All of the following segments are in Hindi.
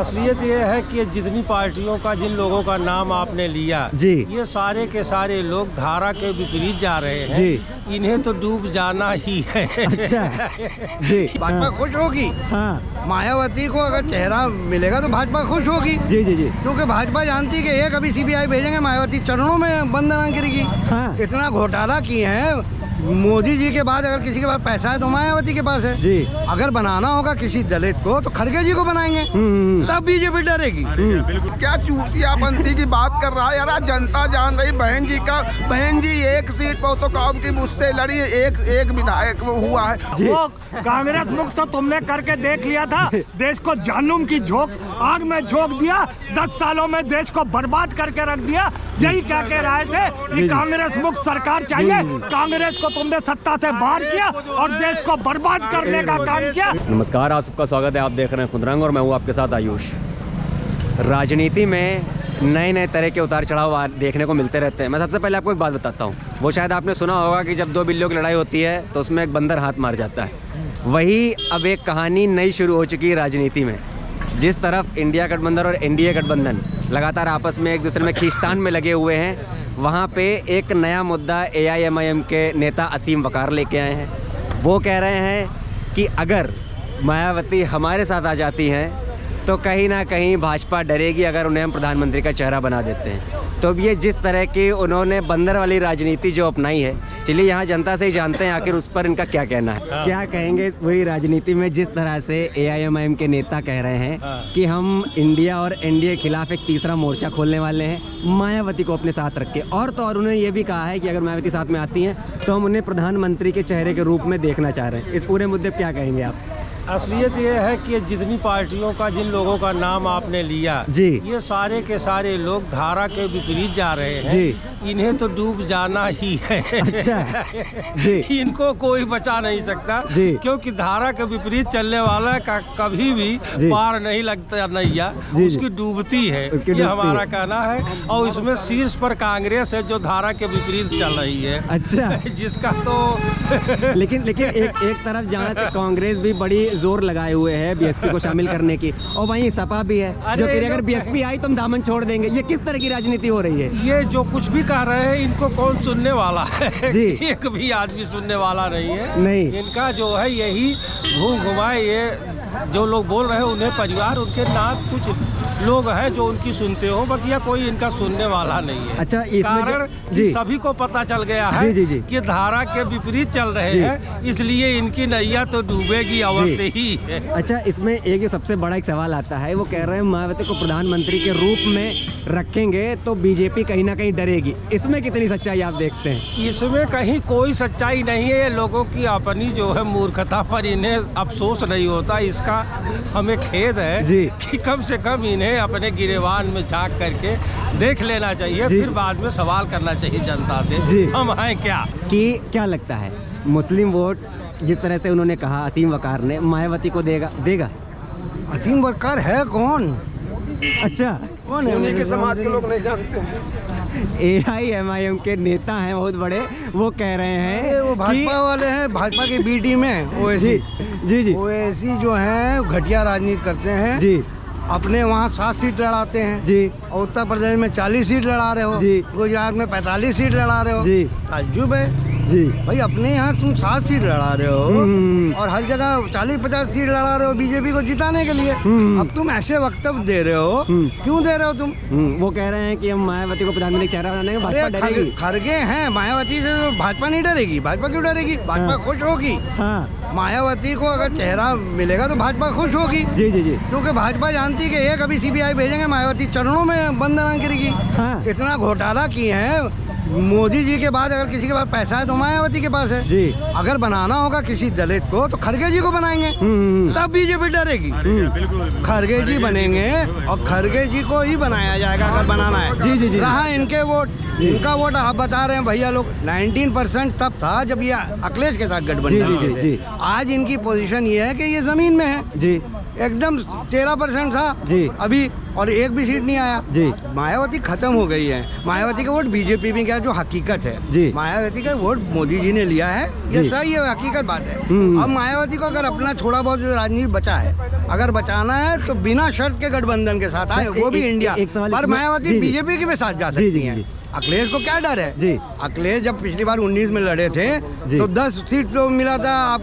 असलियत ये है कि जितनी पार्टियों का जिन लोगों का नाम आपने लिया जी, ये सारे के सारे लोग धारा के विपरीत जा रहे हैं जी। इन्हें तो डूब जाना ही है। अच्छा जी। भाजपा खुश होगी। हाँ मायावती को अगर चेहरा मिलेगा तो भाजपा खुश होगी। जी जी जी। क्योंकि भाजपा जानती है कि एक अभी सीबीआई भेजेंगे मायावती चरणों में वंदना गिरेगी। हाँ इतना घोटाला किए हैं मोदी जी के बाद, अगर किसी के पास पैसा है तो मायावती के पास है जी। अगर बनाना होगा किसी दलित को तो खड़गे जी को बनाएंगे, तब बीजेपी डरेगी। बिल्कुल क्या चूतियापंथी की बात कर रहा है यार। जनता जान रही बहन जी का, बहन जी एक सीट पर तो काम की मुझसे लड़ी, एक विधायक हुआ है। वो कांग्रेस मुक्त तो तुमने करके देख लिया था। देश को जहन्नुम की झोंक आग में झोंक दिया। 10 सालों में देश को बर्बाद करके रख दिया। यही क्या कह रहे थे कि कांग्रेस मुक्त सरकार चाहिए। कांग्रेस को तुमने सत्ता से बाहर किया और देश को बर्बाद करने का काम किया। नमस्कार, आप सबका स्वागत है। आप देख रहे हैं खुदरंग और मैं हूँ आपके साथ आयुष। राजनीति में नए नए तरह के उतार चढ़ाव देखने को मिलते रहते हैं। मैं सबसे पहले आपको एक बात बताता हूँ। वो शायद आपने सुना होगा कि जब दो बिल्लियों की लड़ाई होती है तो उसमें एक बंदर हाथ मार जाता है। वही अब एक कहानी नई शुरू हो चुकी है राजनीति में। जिस तरफ इंडिया गठबंधन और एनडीए गठबंधन लगातार आपस में एक दूसरे में खींचतान में लगे हुए हैं, वहाँ पे एक नया मुद्दा AIMIM के नेता असीम वकार लेके आए हैं। वो कह रहे हैं कि अगर मायावती हमारे साथ आ जाती हैं तो कहीं ना कहीं भाजपा डरेगी अगर उन्हें हम प्रधानमंत्री का चेहरा बना देते हैं। तो अब ये जिस तरह की उन्होंने बंदर वाली राजनीति जो अपनाई है, चलिए यहाँ जनता से ही जानते हैं आखिर उस पर इनका क्या कहना है। क्या कहेंगे पूरी राजनीति में जिस तरह से AIMIM के नेता कह रहे हैं कि हम इंडिया और एनडीए के खिलाफ एक तीसरा मोर्चा खोलने वाले हैं मायावती को अपने साथ रख के। और तो और उन्होंने ये भी कहा है कि अगर मायावती साथ में आती हैं तो हम उन्हें प्रधानमंत्री के चेहरे के रूप में देखना चाह रहे हैं। इस पूरे मुद्दे पर क्या कहेंगे आप? असलियत ये है कि जितनी पार्टियों का जिन लोगों का नाम आपने लिया जी, ये सारे के सारे लोग धारा के विपरीत जा रहे हैं जी। इन्हें तो डूब जाना ही है। अच्छा जी। इनको कोई बचा नहीं सकता जी। क्योंकि धारा के विपरीत चलने वाला का कभी भी जी। पार नहीं लगता नैया, जी, उसकी डूबती है। ये हमारा कहना है। और इसमें शीर्ष पर कांग्रेस है जो धारा के विपरीत चल रही है। अच्छा जिसका तो लेकिन एक तरफ जहाँ से कांग्रेस भी बड़ी जोर लगाए हुए है बीएसपी को शामिल करने की, और वहीं सपा भी है जो कह रही है अगर बीएसपी आई तो हम दामन छोड़ देंगे। ये किस तरह की राजनीति हो रही है? ये जो कुछ भी कह रहे हैं इनको कौन सुनने वाला है? जी। एक भी आदमी सुनने वाला नहीं है। नहीं। इनका जो है यही घूम घुमाए, ये जो लोग बोल रहे हैं उन्हें परिवार उनके नाम कुछ लोग हैं जो उनकी सुनते हो, बकिया कोई इनका सुनने वाला नहीं है। अच्छा, इसमें कारण जी, सभी को पता चल गया है जी, जी, जी, कि धारा के विपरीत चल रहे हैं, इसलिए इनकी नैया तो डूबेगी अवश्य ही है। अच्छा, इसमें एक सबसे बड़ा एक सवाल आता है। वो कह रहे हैं मायावती को प्रधानमंत्री के रूप में रखेंगे तो बीजेपी कहीं ना कहीं डरेगी। इसमें कितनी सच्चाई आप देखते हैं? इसमें कहीं कोई सच्चाई नहीं है। ये लोगों की अपनी जो है मूर्खता पर इन्हें अफसोस नहीं होता। इसका हमें खेद है जी। कि कम से कम इन्हें अपने गिरेबान में झांक करके देख लेना चाहिए, फिर बाद में सवाल करना चाहिए जनता से जी। हम हैं क्या। कि क्या लगता है मुस्लिम वोट जिस तरह से उन्होंने कहा असीम वकार ने, मायावती को देगा? असीम वकार है कौन? अच्छा, कौन है? उन्हीं के समाज के लोग नहीं जानते। AIMIM के नेता हैं बहुत बड़े, वो कह रहे हैं वो भाजपा वाले हैं, भाजपा की बी टीम है ओवैसी। जी जी ओवैसी जो है घटिया राजनीति करते हैं जी अपने वहाँ 7 सीट लड़ाते हैं जी और उत्तर प्रदेश में 40 सीट लड़ा रहे हो जी। गुजरात में 45 सीट लड़ा रहे हो जी ताज्जुब है जी। भाई। अपने यहाँ तुम 7 सीट लड़ा रहे हो और हर जगह 40-50 सीट लड़ा रहे हो बीजेपी को जिताने के लिए। अब तुम ऐसे वक्तव्य दे रहे हो, क्यों दे रहे हो तुम? वो कह रहे हैं कि हम मायावती को प्रधानमंत्री चेहरा बनाएंगे, भाजपा डरेगी। खड़गे हैं मायावती से तो भाजपा नहीं डरेगी। भाजपा क्यों डरेगी? भाजपा खुश होगी। हाँ मायावती को अगर चेहरा मिलेगा तो भाजपा खुश होगी। जी जी जी। क्योंकि भाजपा जानती है कि एक अभी सीबीआई भेजेंगे मायावती चरणों में वंदना गिरेगी। हाँ इतना घोटाला किए हैं मोदी जी के बाद, अगर किसी के पास पैसा है तो मायावती के पास है जी। अगर बनाना होगा किसी दलित को तो खड़गे जी को बनाएंगे, तब बीजेपी डरेगी। खड़गे जी बनेंगे और खड़गे जी को ही बनाया जाएगा अगर बनाना है। जी जी जी। रहा इनके वोट, इनका वोट आप बता रहे हैं भैया लोग 19% तब था जब ये अखिलेश के साथ गठबंधन जी, जी, जी। आज इनकी पोजीशन ये है कि ये जमीन में है जी। एकदम 13% था जी। अभी और एक भी सीट नहीं आया जी। मायावती खत्म हो गई है। मायावती का वोट बीजेपी में क्या जो हकीकत है जी। मायावती का वोट मोदी जी ने लिया है, ये जी। सही है, हकीकत बात है। हम्म। अब मायावती को अगर अपना थोड़ा बहुत जो राजनीति बचा है अगर बचाना है तो बिना शर्त के गठबंधन के साथ आए, वो भी इंडिया। एक सवाल पर इसमें- मायावती जी, जी। बीजेपी के भी साथ जा जी, सकती जी, हैं। जी। अखिलेश को क्या डर है जी। अखिलेश जब पिछली बार 19 में लड़े थे जी। तो 10 सीट तो मिला था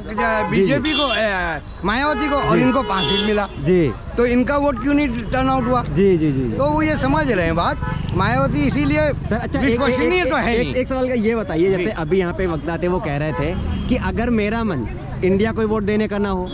बीजेपी को, मायावती को, और इनको 5 सीट मिला। जी तो इनका वोट क्यों नहीं टर्न आउट हुआ? जी जी जी। तो वो ये समझ रहे हैं बात, मायावती इसीलिए सर अच्छा विश्वसनीय तो है नहीं। एक सवाल का ये बताइए, जैसे जी। अभी यहाँ पे वक्ता थे वो कह रहे थे कि अगर मेरा मन इंडिया को वोट देने का ना हो,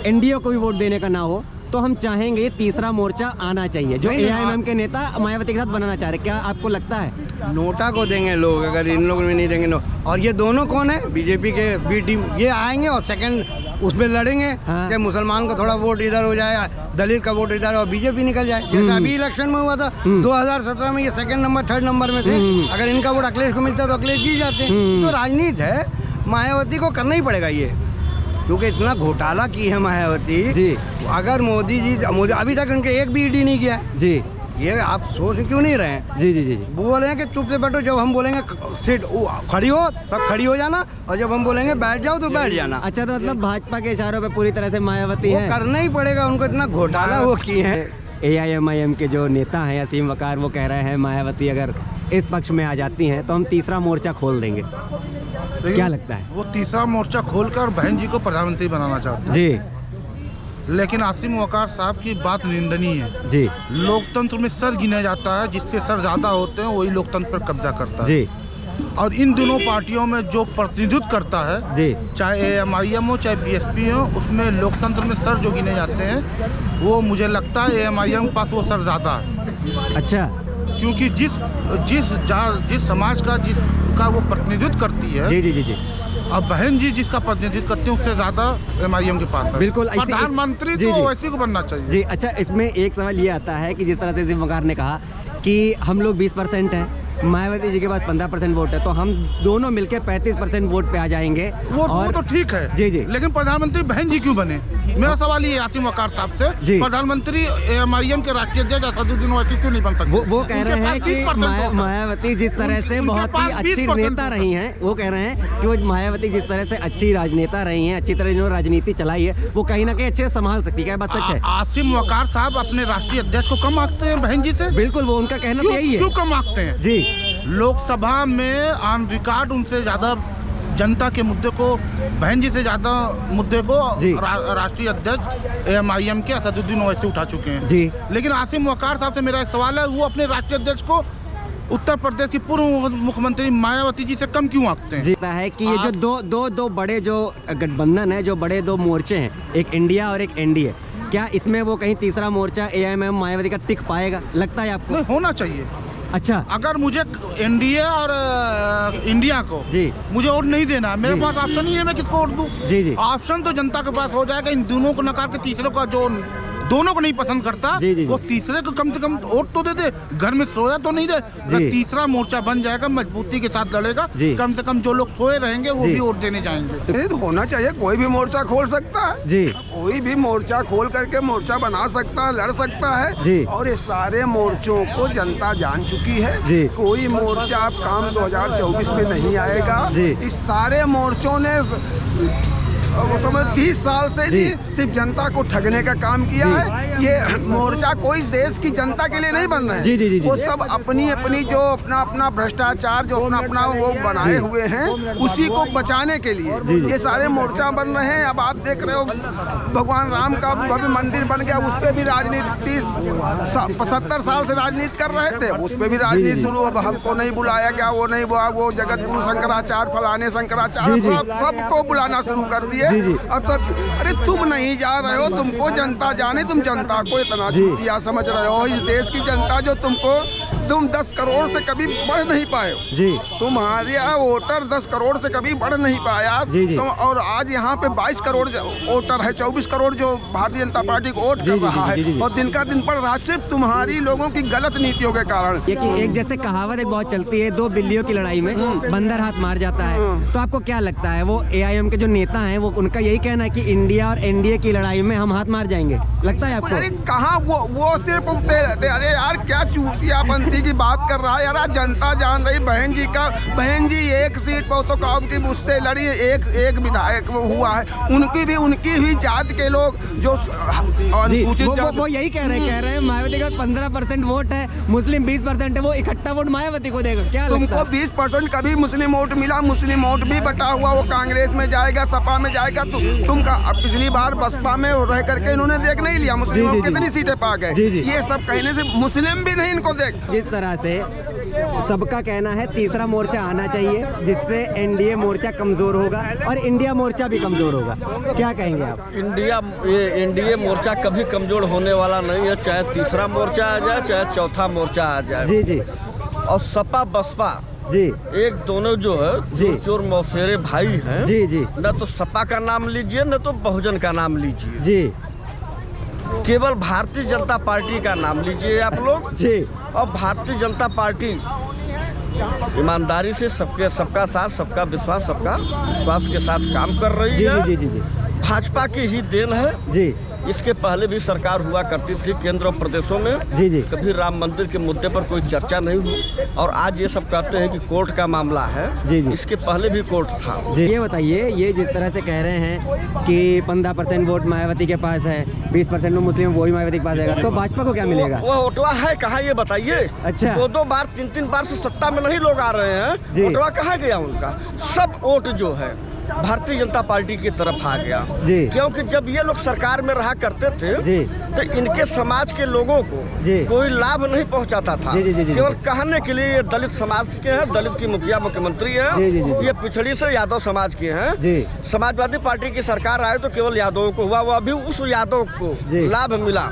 एनडीए को भी वोट देने का ना हो, तो हम चाहेंगे तीसरा मोर्चा आना चाहिए, जो नहीं, एआईएमआईएम के नेता मायावती के साथ बनाना चाह रहे। क्या आपको लगता है? नोटा को देंगे लोग अगर इन लोगों में नहीं देंगे। नो और ये दोनों कौन है? बीजेपी के बी टीम, ये आएंगे और सेकंड उसमें लड़ेंगे हाँ। कि मुसलमान को थोड़ा वोट इधर हो जाए, दलित का वोट इधर और बीजेपी निकल जाए। जैसे अभी इलेक्शन में हुआ था 2017 में, ये सेकंड नंबर थर्ड नंबर में थे। अगर इनका वोट अखिलेश को मिलता तो अखिलेश जीत जाते। तो राजनीति है, मायावती को करना ही पड़ेगा ये, क्योंकि इतना घोटाला की है मायावती जी। अगर मोदी अभी तक उनके एक भी ईडी नहीं किया। जी ये आप सोच क्यों नहीं रहे हैं? जी जी जी। वो बोल रहे हैं कि चुप से बैठो, जब हम बोलेंगे सीट खड़ी हो तब खड़ी हो जाना, और जब हम बोलेंगे बैठ जाओ तो बैठ जाना। अच्छा, तो मतलब भाजपा के इशारों पे पूरी तरह से मायावती वो है। करना ही पड़ेगा, उनको इतना घोटाला वो किए हैं। एआईएमआईएम के जो नेता हैं असीम वकार, वो कह रहे हैं मायावती अगर इस पक्ष में आ जाती हैं तो हम तीसरा मोर्चा खोल देंगे। क्या लगता है? वो तीसरा मोर्चा खोलकर बहन जी को प्रधानमंत्री बनाना चाहते जी हैं, लेकिन आसिम वकार साहब की बात निंदनीय है। जी लोकतंत्र में सर गिना जाता है, जिसके सर ज्यादा होते हैं वही लोकतंत्र पर कब्जा करता है। जी और इन दोनों पार्टियों में जो प्रतिनिधित्व करता है, जी चाहे एएमआईएम हो चाहे बीएसपी हो, उसमें लोकतंत्र में सर जो गिने जाते हैं वो मुझे लगता है एएमआईएम के पास वो सर ज्यादा है। अच्छा। क्योंकि जिस समाज का जिसका वो प्रतिनिधित्व करती है, जी जी जी जी। अब बहन जी जिसका प्रतिनिधित्व करती है उससे ज्यादा एमआईएम के पास है। बिल्कुल, प्रधानमंत्री जी, तो जी। वैसे को बनना चाहिए। जी अच्छा, इसमें एक सवाल ये आता है कि जिस तरह से असीम वकार ने कहा कि हम लोग 20% हैं, मायावती जी के पास 15% वोट है, तो हम दोनों मिलकर 35% वोट पे आ जाएंगे। वो तो ठीक है। जी, जी। लेकिन प्रधानमंत्री बहन जी क्यों बने? मेरा सवाल ये है आसिम वकार साहब से, जी। प्रधानमंत्री एमआईएम के राष्ट्रीय अध्यक्ष असदुद्दीन ओवैसी क्यों नहीं बन सकते? वो कह रहे हैं कि 20% वोट है। मायावती जिस तरह से उनके बहुत ही पास अच्छी 20% नेता रही हैं, वो कह रहे हैं कि वो मायावती जिस तरह से अच्छी राजनेता रही हैं, अच्छी तरह जिन्होंने राजनीति चलाई है, वो कहीं ना कहीं अच्छे से संभाल सकती है। क्या बात सच है? आसिम वकार साहब अपने राष्ट्रीय अध्यक्ष को कम आंकते हैं बहन जी से? बिल्कुल, वो उनका कहना तो यही क्यों है। कम आंकते हैं? जी लोकसभा में ऑन रिकॉर्ड उनसे ज्यादा जनता के मुद्दे को, बहन जी से ज्यादा मुद्दे को जी। राष्ट्रीय अध्यक्ष एएमआईएम के असदुद्दीन ओवैसी उठा चुके हैं। जी। लेकिन आसिम वकार साहब से मेरा एक सवाल है, वो अपने राष्ट्रीय अध्यक्ष को उत्तर प्रदेश की पूर्व मुख्यमंत्री मायावती जी से कम क्यों आंकते हैं? जीता है कि ये जो दो बड़े जो गठबंधन है, जो बड़े दो मोर्चे हैं, एक इंडिया और एक एनडीए, क्या इसमें वो कहीं तीसरा मोर्चा एआईएमआईएम मायावती का टिक पाएगा, लगता है आपको? नहीं, होना चाहिए। अच्छा अगर मुझे एनडीए और इंडिया को जी। मुझे वोट नहीं देना, मेरे जी। पास ऑप्शन ही है, मैं किसको वोट दूं? जी, जी। ऑप्शन तो जनता के पास हो जाएगा। इन दोनों को नकार के तीसरे को, जो दोनों को नहीं पसंद करता, जी, जी, वो जी। तीसरे को कम से कम वोट तो दे दे, घर में सोया तो नहीं दे। अगर जी। तीसरा मोर्चा बन जाएगा, मजबूती के साथ लड़ेगा, जी। कम से कम जो लोग सोए रहेंगे वो जी। भी वोट देने जाएंगे। ये तो होना चाहिए, कोई भी मोर्चा खोल सकता है। जी कोई भी मोर्चा खोल करके मोर्चा बना सकता है, लड़ सकता जी। है। और इस सारे मोर्चों को जनता जान चुकी है। जी। कोई मोर्चा अब काम 2024 में नहीं आएगा। जी। इस सारे मोर्चों ने वो समझ 30 साल से जी। ही सिर्फ जनता को ठगने का काम किया जी। है। ये मोर्चा कोई देश की जनता के लिए नहीं बन रहे हैं। जी, जी, जी, जी। वो सब अपनी अपनी जो अपना अपना भ्रष्टाचार, जो अपना अपना वो बनाए जी। हुए हैं, उसी को बचाने के लिए जी, जी। ये सारे मोर्चा बन रहे हैं। अब आप देख रहे हो भगवान राम का भव्य मंदिर बन गया, उस पर भी राजनीति 75 साल से राजनीति कर रहे थे, उस पर भी राजनीति शुरू। अब हमको नहीं बुलाया गया, वो नहीं हुआ, वो जगत गुरु शंकराचार्य, फलाने शंकराचार्य, जी, जी। सबको बुलाना शुरू कर दिए। जी, जी। अब सब, अरे तुम नहीं जा रहे हो, तुमको जनता जाने, तुम जनता को इतना जी। चूतिया समझ रहे हो। इस देश की जनता जो तुमको तुम 10 करोड़ से कभी बढ़ नहीं पाए हो। जी तुम्हारे यहाँ वोटर 10 करोड़ से कभी बढ़ नहीं पाया। जी, जी। और आज यहाँ पे 22 करोड़ वोटर है, 24 करोड़ जो भारतीय जनता पार्टी को वोट कर रहा है, और दिन का दिन बढ़ रहा है सिर्फ तुम्हारी लोगों की गलत नीतियों के कारण। ये कि एक जैसे कहावत एक बहुत चलती है, 2 बिल्लियों की लड़ाई में बंदर हाथ मार जाता है। तो आपको क्या लगता है, वो AIM के जो नेता हैं वो उनका यही कहना है कि इंडिया और NDA की लड़ाई में हम हाथ मार जाएंगे, लगता है आपको? अरे कहाँ वो सिर्फ अरे यार क्या चूतियापंथी की बात कर रहा है यार। जनता जान रही बहन जी 1 सीट पर तो काम की मुझसे लड़ी, एक विधायक हुआ है, उनकी भी जात के लोग जो अनुसूचित वो यही कह रहे हैं मायावती का 15% वोट है, मुस्लिम 20% है, वो इकट्ठा वोट मायावती को देगा। क्या तुमको 20% कभी मुस्लिम वोट मिला? मुस्लिम वोट भी बटा हुआ, वो कांग्रेस में जाएगा, सपा में जाएगा। तुम पिछली बार बसपा में रह करके इन्होंने देख नहीं लिया मुस्लिमों को कितनी सीटें पा गए। ये सब कहने से मुस्लिम भी नहीं इनको देख। जिस तरह से सबका कहना है तीसरा मोर्चा आना चाहिए, जिससे NDA मोर्चा कमजोर होगा और इंडिया मोर्चा भी कमजोर होगा, क्या कहेंगे आप? NDA मोर्चा कभी कमजोर होने वाला नहीं है, चाहे तीसरा मोर्चा आ जाए चाहे चौथा मोर्चा आ जाए। जी जी। और सपा बसपा जी एक दोनों जो है जी चोर मौसेरे भाई हैं। जी जी। न तो सपा का नाम लीजिए न तो बहुजन का नाम लीजिए जी। केवल भारतीय जनता पार्टी का नाम लीजिए आप लोग जी। और भारतीय जनता पार्टी ईमानदारी से सबका साथ, सबका विश्वास के साथ काम कर रही है। जी जी जी। भाजपा की ही देन है जी। इसके पहले भी सरकार हुआ करती थी केंद्र और प्रदेशों में। जी जी। कभी राम मंदिर के मुद्दे पर कोई चर्चा नहीं हुई, और आज ये सब कहते हैं कि कोर्ट का मामला है। जी जी। इसके पहले भी कोर्ट था। जी ये बताइए, ये जिस तरह से कह रहे हैं कि 15% वोट मायावती के पास है, 20% में मुस्लिम वो ही मायावती के पास आएगा, तो भाजपा को क्या मिलेगा? वो वोटवा है कहाँ ये बताइए। अच्छा। 2 बार 3 बार से सत्ता में नहीं लोग आ रहे हैं, वोटवा कहाँ गया उनका? सब वोट जो है भारतीय जनता पार्टी की तरफ आ गया। जी। क्योंकि जब ये लोग सरकार में रहा करते थे जी। तो इनके समाज के लोगों को जी। कोई लाभ नहीं पहुंचाता था। जी जी जी जी। केवल कहने के लिए ये दलित समाज के हैं, दलित की मुखिया मुख्यमंत्री हैं। जी जी जी। ये पिछड़ी से यादव समाज के हैं। जी। समाजवादी पार्टी की सरकार आए तो केवल यादवों को हुआ, वो भी उस यादव को लाभ मिला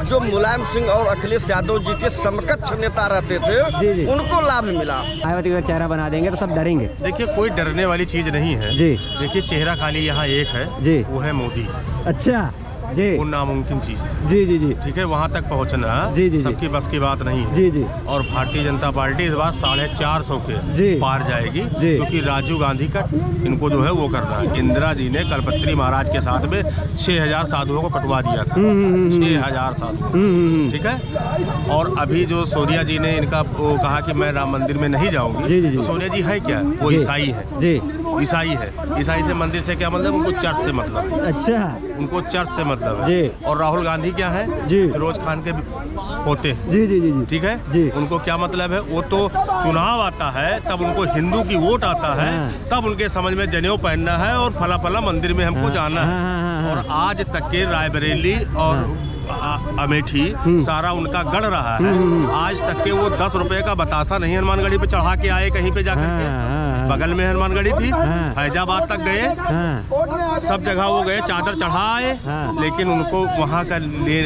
जो मुलायम सिंह और अखिलेश यादव जी के समकक्ष नेता रहते थे। जी जी। उनको लाभ मिला। मायावती का चेहरा बना देंगे तो सब डरेंगे। देखिए कोई डरने वाली चीज नहीं है। जी। देखिए चेहरा खाली यहाँ एक है जी। वो है मोदी। अच्छा जी। वो नामुमकिन चीज है। जी जी जी। ठीक है, वहाँ तक पहुँचना जी जी जी। सबकी बस की बात नहीं है। जी जी। और भारतीय जनता पार्टी इस बार 450 जी। के पार जाएगी, जी। क्योंकि राजीव गांधी का इनको जो है वो करना है। इंदिरा जी ने कलपत्री महाराज के साथ में 6000 साधुओं को कटवा दिया था। 6000 साधु। ठीक है। और अभी जो सोनिया जी ने इनका वो कहा कि मैं राम मंदिर में नहीं जाऊंगी, तो सोनिया जी है क्या? वो ईसाई है। जी। ईसाई है। ईसाई से मंदिर से क्या मतलब? उनको चर्च से मतलब है। अच्छा। उनको चर्च से मतलब है। जी। और राहुल गांधी क्या है? जी। फिरोज खान के पोते। जी जी जी जी। ठीक है। जी। उनको क्या मतलब है? वो तो चुनाव आता है तब उनको हिंदू की वोट आता है, तब उनके समझ में जनेऊ पहनना है और फला फला मंदिर में हमको जाना है। और आज तक के रायबरेली और अमेठी सारा उनका गढ़ रहा है। आज तक के वो 10 रुपए का बतासा नहीं हनुमानगढ़ी पे चढ़ा के आए कहीं पे जाकर के। बगल में हनुमानगढ़ी थी, फैजाबाद तक गए, सब जगह वो गए, चादर चढ़ाए, लेकिन उनको वहाँ का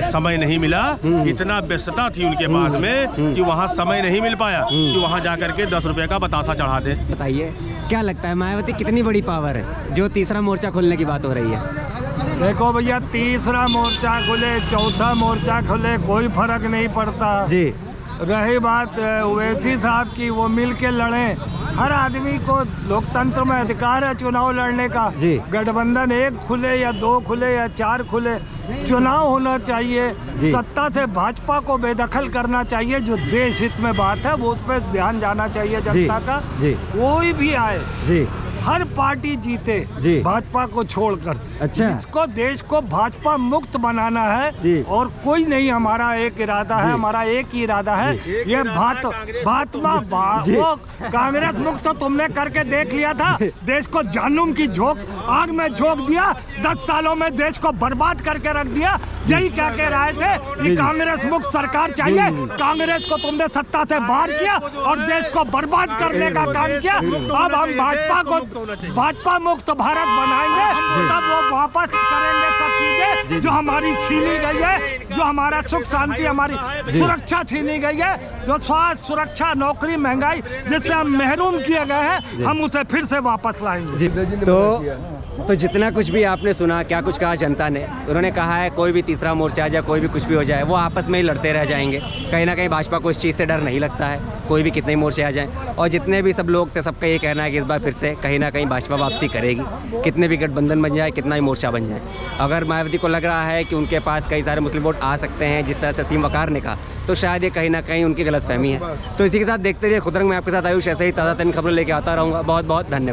समय नहीं मिला। इतना व्यस्तता थी उनके पास में कि वहाँ समय नहीं मिल पाया कि वहाँ जाकर के 10 रुपए का बतासा चढ़ा दे। बताइए क्या लगता है मायावती कितनी बड़ी पावर है जो तीसरा मोर्चा खोलने की बात हो रही है? देखो भैया, तीसरा मोर्चा खुले चौथा मोर्चा खुले कोई फर्क नहीं पड़ता जी। रही बात ओवैसी साहब की, वो मिल के लड़े। हर आदमी को लोकतंत्र में अधिकार है चुनाव लड़ने का। जी। गठबंधन 1 खुले या 2 खुले या 4 खुले, चुनाव होना चाहिए। सत्ता से भाजपा को बेदखल करना चाहिए। जो देश हित में बात है वो उस पर ध्यान जाना चाहिए जनता का। कोई भी आए जी, हर पार्टी जीते जी, भाजपा को छोड़कर। अच्छा। इसको देश को भाजपा मुक्त बनाना है जी। और कोई नहीं, हमारा एक इरादा है, हमारा एक ही इरादा है, ये भाजपा वो कांग्रेस मुक्त तो तुमने करके देख लिया था। देश को जानूम की झोंक आग में झोंक दिया, 10 सालों में देश को बर्बाद करके रख दिया। यही कह के रहे थे कि कांग्रेस मुक्त सरकार चाहिए। कांग्रेस को तुमने सत्ता से बाहर किया और देश को बर्बाद करने का काम किया। अब हम भाजपा मुक्त भारत बनाएंगे, तब वो वापस करेंगे सब चीजें जो हमारी छीनी गई है, जो हमारा सुख शांति, हमारी सुरक्षा छीनी गई है, जो स्वास्थ्य, सुरक्षा, नौकरी, महंगाई जिससे हम महरूम किए गए हैं, हम उसे फिर से वापस लाएंगे। तो जितना कुछ भी आपने सुना, क्या कुछ कहा जनता ने, उन्होंने कहा है कोई भी तीसरा मोर्चा आ जाए, कोई भी कुछ भी हो जाए, वो आपस में ही लड़ते रह जाएंगे। कहीं ना कहीं भाजपा को इस चीज़ से डर नहीं लगता है, कोई भी कितने ही मोर्चे आ जाएं। और जितने भी सब लोग थे, सबका ये कहना है कि इस बार फिर से कहीं ना कहीं भाजपा वापसी करेगी, कितने भी गठबंधन बन जाए, कितना ही मोर्चा बन जाए। अगर मायावती को लग रहा है कि उनके पास कई सारे मुस्लिम वोट आ सकते हैं, जिस तरह से असीम वकार ने कहा, तो शायद ये कहीं ना कहीं उनकी गलतफहमी है। तो इसी के साथ देखते रहिए खुदरंग में आपके साथ आयुष, ऐसे ही ताज़ा तरीन खबरें लेके आता रहूँगा। बहुत बहुत धन्यवाद।